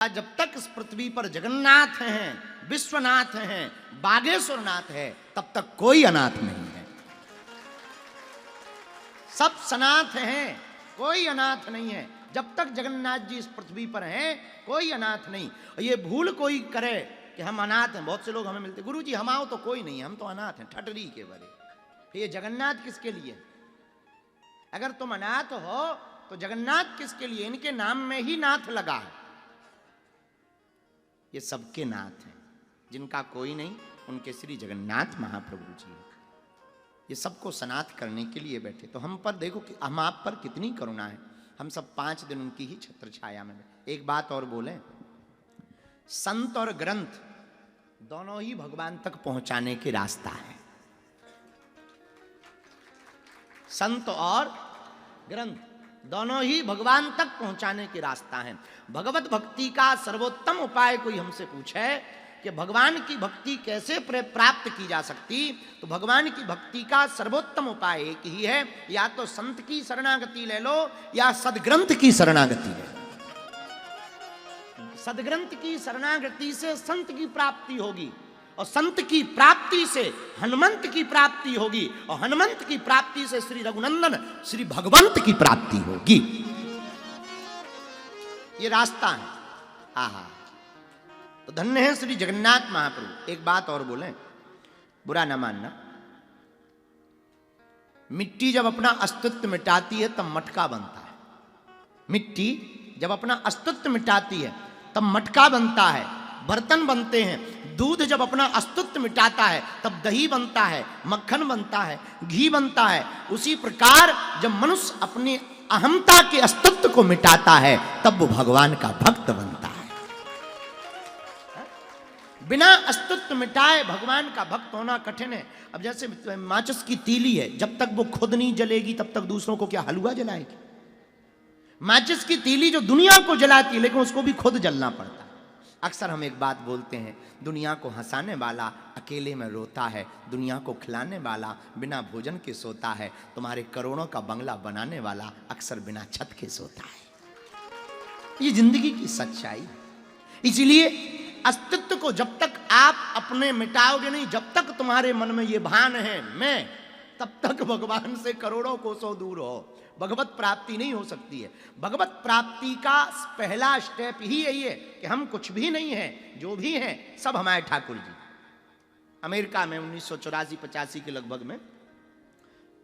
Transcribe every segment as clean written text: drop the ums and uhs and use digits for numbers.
जब तक इस पृथ्वी पर जगन्नाथ हैं, विश्वनाथ हैं, बागेश्वर नाथ है, तब तक कोई अनाथ नहीं है। सब सनाथ हैं, कोई अनाथ नहीं है। जब तक जगन्नाथ जी इस पृथ्वी पर हैं, कोई अनाथ नहीं। और ये भूल कोई करे कि हम अनाथ हैं। बहुत से लोग हमें मिलते, गुरु जी हम आओ तो कोई नहीं, हम तो अनाथ हैं, ठटरी के बड़े। ये जगन्नाथ किसके लिए? अगर तुम अनाथ हो तो जगन्नाथ किसके लिए? इनके नाम में ही नाथ लगा है। ये सबके नाथ हैं, जिनका कोई नहीं, उनके श्री जगन्नाथ महाप्रभु जी हैं। ये सबको सनाथ करने के लिए बैठे। तो हम पर देखो कि हम आप पर कितनी करुणा है। हम सब 5 दिन उनकी ही छत्र छाया में। एक बात और बोले, संत और ग्रंथ दोनों ही भगवान तक पहुंचाने के रास्ता है। संत और ग्रंथ दोनों ही भगवान तक पहुंचाने के रास्ता है। भगवत भक्ति का सर्वोत्तम उपाय कोई हमसे पूछे कि भगवान की भक्ति कैसे प्राप्त की जा सकती, तो भगवान की भक्ति का सर्वोत्तम उपाय एक ही है, या तो संत की शरणागति ले लो या सदग्रंथ की शरणागति ले लो। सदग्रंथ की शरणागति से संत की प्राप्ति होगी, और संत की प्राप्ति से हनुमंत की प्राप्ति होगी, और हनुमंत की प्राप्ति से श्री रघुनंदन श्री भगवंत की प्राप्ति होगी। ये रास्ता है। आहा, तो धन्य है श्री जगन्नाथ महाप्रभु। एक बात और बोले, बुरा ना मानना, मिट्टी जब अपना अस्तित्व मिटाती है तब मटका बनता है। मिट्टी जब अपना अस्तित्व मिटाती है तब मटका बनता है, बर्तन बनते हैं। दूध जब अपना अस्तित्व मिटाता है तब दही बनता है, मक्खन बनता है, घी बनता है। उसी प्रकार जब मनुष्य अपनी अहमता के अस्तित्व को मिटाता है तब वो भगवान का भक्त बनता है। बिना अस्तित्व मिटाए भगवान का भक्त होना कठिन है। अब जैसे माचिस की तीली है, जब तक वो खुद नहीं जलेगी तब तक दूसरों को क्या हलवा जलाएगी? माचिस की तीली जो दुनिया को जलाती है, लेकिन उसको भी खुद जलना पड़ता है। अक्सर हम एक बात बोलते हैं, दुनिया को हंसाने वाला अकेले में रोता है, दुनिया को खिलाने वाला बिना भोजन के सोता है, तुम्हारे करोड़ों का बंगला बनाने वाला अक्सर बिना छत के सोता है। ये जिंदगी की सच्चाई। इसलिए अस्तित्व को जब तक आप अपने मिटाओगे नहीं, जब तक तुम्हारे मन में ये भान है मैं, तब तक भगवान से करोड़ों कोसों दूर हो, भगवत प्राप्ति नहीं हो सकती है। भगवत प्राप्ति का पहला स्टेप ही यही है कि हम कुछ भी नहीं हैं, जो भी हैं सब हमारे ठाकुर जी। अमेरिका में 1984-85 के लगभग में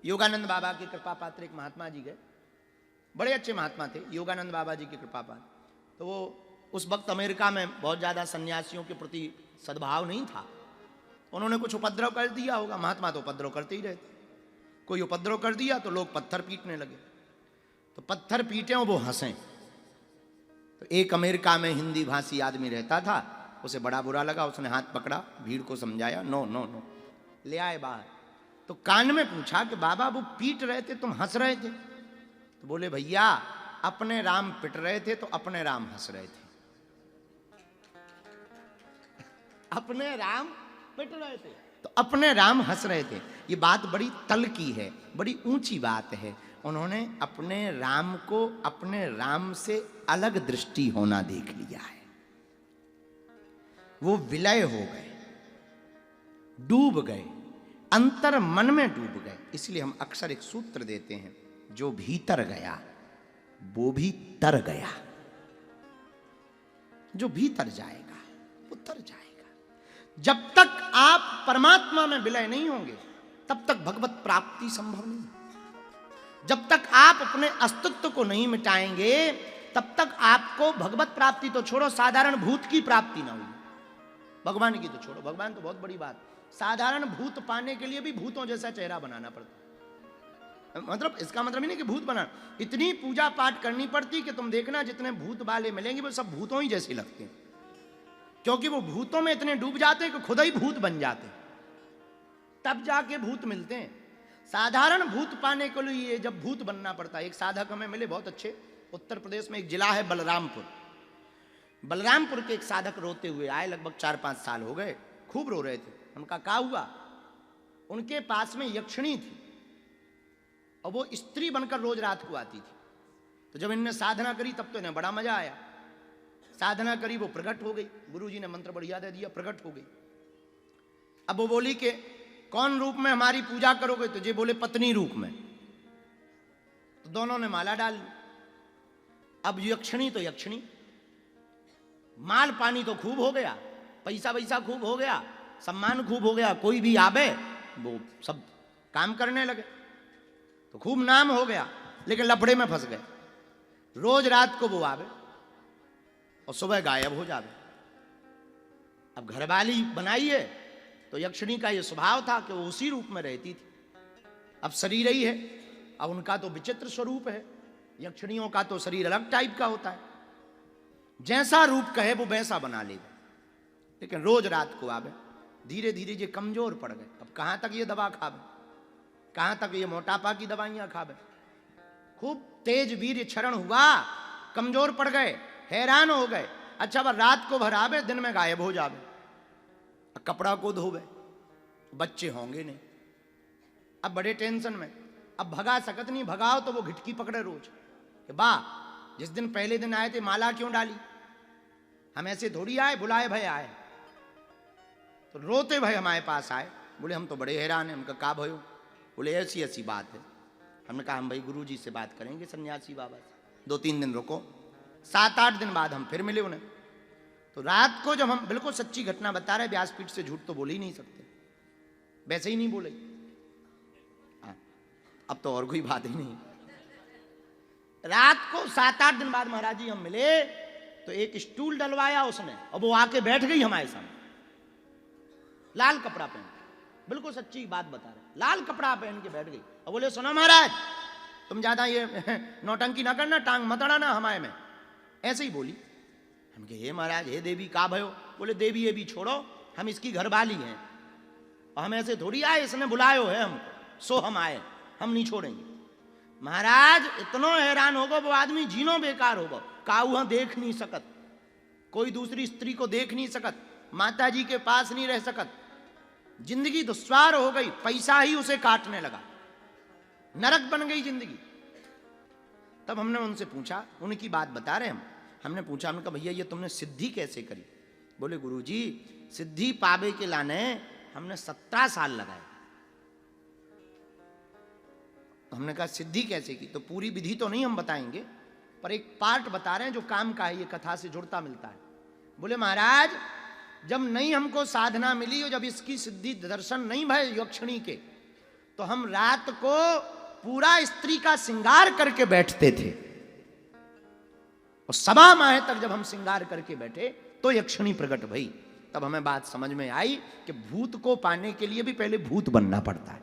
योगानंद बाबा के कृपा पात्र एक महात्मा जी गए, बड़े अच्छे महात्मा थे, योगानंद बाबा जी के कृपा पात्र। तो वो उस वक्त अमेरिका में बहुत ज़्यादा सन्यासियों के प्रति सद्भाव नहीं था। उन्होंने कुछ उपद्रव कर दिया होगा, महात्मा तो उपद्रव करते ही रहते। कोई उपद्रव कर दिया तो लोग पत्थर पीटने लगे, तो पत्थर पीटे और वो हंसे। तो एक अमेरिका में हिंदी भाषी आदमी रहता था, उसे बड़ा बुरा लगा, उसने हाथ पकड़ा, भीड़ को समझाया, नो नो नो, ले आए बाहर। तो कान में पूछा कि बाबा वो पीट रहे थे, तुम हंस रहे थे? तो बोले भैया अपने राम पिट रहे थे तो अपने राम हंस रहे थे। अपने राम पिट रहे थे तो अपने राम हंस रहे थे। ये बात बड़ी तल की है, बड़ी ऊंची बात है। उन्होंने अपने राम को अपने राम से अलग दृष्टि होना देख लिया है। वो विलय हो गए, डूब गए, अंतर मन में डूब गए। इसलिए हम अक्सर एक सूत्र देते हैं, जो भीतर गया वो भी तर गया। जो भीतर जाएगा वो तर जाएगा। जब तक आप परमात्मा में विलय नहीं होंगे तब तक भगवत प्राप्ति संभव नहीं। जब तक आप अपने अस्तित्व को नहीं मिटाएंगे तब तक आपको भगवत प्राप्ति तो छोड़ो, साधारण भूत की प्राप्ति ना होगी। भगवान की तो छोड़ो, भगवान तो बहुत बड़ी बात। साधारण भूत पाने के लिए भी भूतों जैसा चेहरा बनाना पड़ता। मतलब इसका मतलब ही नहीं कि भूत बना, इतनी पूजा पाठ करनी पड़ती कि तुम देखना जितने भूत वाले मिलेंगे वो सब भूतों ही जैसे लगते हैं, क्योंकि वो भूतों में इतने डूब जाते हैं कि खुद ही भूत बन जाते हैं, तब जाके भूत मिलते हैं। साधारण भूत पाने के लिए जब भूत बनना पड़ता है। एक साधक हमें मिले बहुत अच्छे, उत्तर प्रदेश में एक जिला है बलरामपुर। बलरामपुर के एक साधक रोते हुए आए, लगभग 4-5 साल हो गए, खूब रो रहे थे। उनका क्या हुआ? उनके पास में यक्षिणी थी और वो स्त्री बनकर रोज रात को आती थी। तो जब इनने साधना करी तब तो इन्हें बड़ा मजा आया। साधना करी, वो प्रकट हो गई। गुरुजी ने मंत्र बढ़िया दे दिया, प्रकट हो गई। अब वो बोली कि कौन रूप में हमारी पूजा करोगे? तो ये बोले पत्नी रूप में। तो दोनों ने माला डाल ली। अब यक्षिणी तो यक्षिणी, माल पानी तो खूब हो गया, पैसा वैसा खूब हो गया, सम्मान खूब हो गया, कोई भी आवे वो सब काम करने लगे, तो खूब नाम हो गया। लेकिन लफड़े में फंस गए। रोज रात को वो आवे और सुबह गायब हो जावे। अब घरवाली बनाइए तो यक्षिणी का ये स्वभाव था कि वो उसी रूप में रहती थी। अब शरीर ही है, अब उनका तो विचित्र स्वरूप है, यक्षिणियों का तो शरीर अलग टाइप का होता है, जैसा रूप कहे वो वैसा बना लेगा। लेकिन रोज रात को आवे। धीरे धीरे ये कमजोर पड़ गए। अब कहां तक ये दवा खावे, कहां तक ये मोटापा की दवाइयां खावे। खूब तेज वीर्य क्षरण हुआ, कमजोर पड़ गए, हैरान हो गए। अच्छा वह रात को भरावे, दिन में गायब हो जावे। कपड़ा को धोवे, बच्चे होंगे नहीं। अब बड़े टेंशन में, अब भगा सकत नहीं, भगाओ तो वो घिटकी पकड़े रोज कि बा जिस दिन पहले दिन आए थे माला क्यों डाली, हम ऐसे थोड़ी आए, बुलाए भय आए। तो रोते भय हमारे पास आए, बोले हम तो बड़े हैरान हैं। हमका का भयो? बोले ऐसी ऐसी बात है। हमने कहा हम भाई गुरुजी से बात करेंगे, सन्यासी बाबा से, 2-3 दिन रुको। 7-8 दिन बाद हम फिर मिले उन्हें। तो रात को जब हम बिल्कुल सच्ची घटना बता रहे, व्यासपीठ से झूठ तो बोल ही नहीं सकते, वैसे ही नहीं बोले। अब तो और कोई बात ही नहीं। रात को 7-8 दिन बाद महाराज जी हम मिले तो एक स्टूल डलवाया उसने और वो आके बैठ गई हमारे सामने, लाल कपड़ा पहन, बिल्कुल सच्ची बात बता रहे, लाल कपड़ा पहन के बैठ गई और बोले सुनो महाराज तुम ज्यादा ये नौटंकी ना करना, टांग मत अड़ाना हमारे में। ऐसे ही बोली। हम कहे हे महाराज, हे देवी का भयो? बोले देवी ये भी छोड़ो, हम इसकी घरवाली हैं और हम ऐसे थोड़ी आए, इसने बुलायो है हमको, सो हम आए, हम नहीं छोड़ेंगे। महाराज इतना हैरान होगा वो आदमी, जीनो बेकार होगा। काऊ देख नहीं सकत, कोई दूसरी स्त्री को देख नहीं सकत, माता जी के पास नहीं रह सकत, जिंदगी दुश्वार हो गई, पैसा ही उसे काटने लगा, नरक बन गई जिंदगी। तब हमने उनसे पूछा, उनकी बात बता रहे हम, हमने पूछा, उनका भैया ये तुमने सिद्धि कैसे करी? बोले गुरुजी सिद्धि पावे के लाने हमने 17 साल लगाए। हमने कहा सिद्धि कैसे की? तो पूरी विधि तो नहीं हम बताएंगे, पर एक पार्ट बता रहे हैं जो काम का है, ये कथा से जुड़ता मिलता है। बोले महाराज जब नहीं हमको साधना मिली और जब इसकी सिद्धि दर्शन नहीं भय यक्षिणी के, तो हम रात को पूरा स्त्री का श्रृंगार करके बैठते थे और 1.25 माह तक जब हम श्रृंगार करके बैठे तो यक्षिणी प्रकट भई। तब हमें बात समझ में आई कि भूत को पाने के लिए भी पहले भूत बनना पड़ता है।